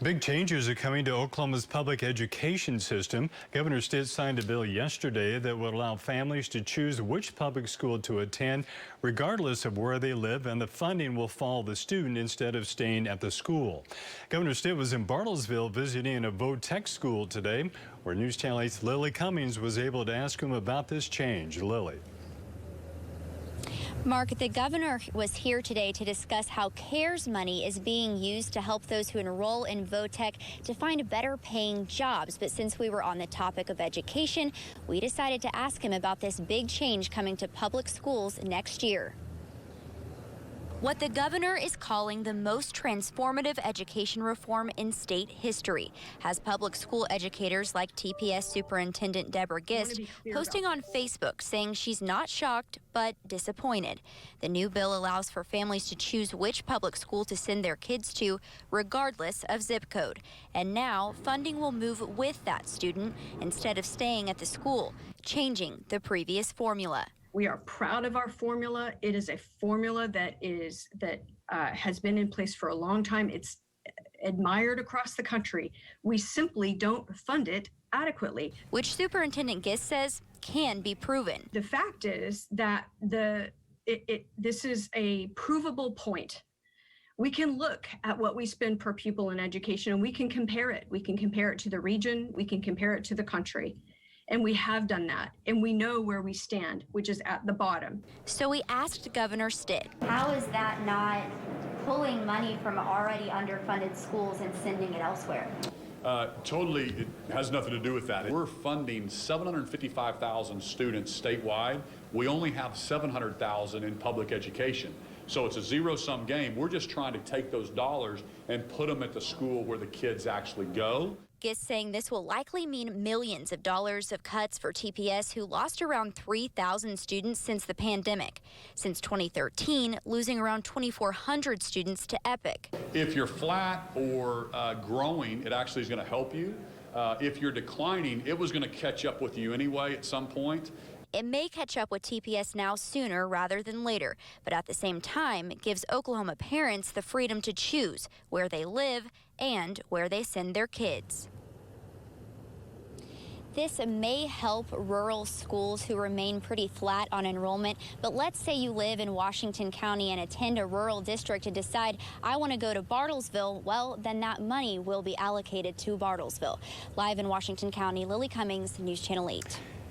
Big changes are coming to Oklahoma's public education system. Governor Stitt signed a bill yesterday that will allow families to choose which public school to attend, regardless of where they live, and the funding will follow the student instead of staying at the school. Governor Stitt was in Bartlesville visiting a VOTEC school today, where News Channel 8's Lily Cummings was able to ask him about this change. Lily. Mark, the governor was here today to discuss how CARES money is being used to help those who enroll in VOTEC to find better paying jobs. But since we were on the topic of education, we decided to ask him about this big change coming to public schools next year. What the governor is calling the most transformative education reform in state history has public school educators like TPS Superintendent Deborah Gist posting on Facebook saying she's not shocked but disappointed. The new bill allows for families to choose which public school to send their kids to, regardless of zip code. And now funding will move with that student instead of staying at the school, changing the previous formula. We are proud of our formula. It is a formula that has been in place for a long time. It's admired across the country. We simply don't fund it adequately. Which Superintendent Gist says can be proven. The fact is that this is a provable point. We can look at what we spend per pupil in education and we can compare it. We can compare it to the region. We can compare it to the country. And we have done that, and we know where we stand, which is at the bottom. So we asked Governor Stitt, how is that not pulling money from already underfunded schools and sending it elsewhere? Totally, it has nothing to do with that. We're funding 755,000 students statewide. We only have 700,000 in public education. So it's a zero-sum game. We're just trying to take those dollars and put them at the school where the kids actually go. Gist saying this will likely mean millions of dollars of cuts for TPS, who lost around 3,000 students since the pandemic. Since 2013, losing around 2,400 students to EPIC. If you're flat or growing, it actually is going to help you. If you're declining, it was going to catch up with you anyway at some point. It may catch up with TPS now sooner rather than later, but at the same time, it gives Oklahoma parents the freedom to choose where they live and where they send their kids. This may help rural schools who remain pretty flat on enrollment, but let's say you live in Washington County and attend a rural district and decide, I want to go to Bartlesville. Well, then that money will be allocated to Bartlesville. Live in Washington County, Lily Cummings, News Channel 8.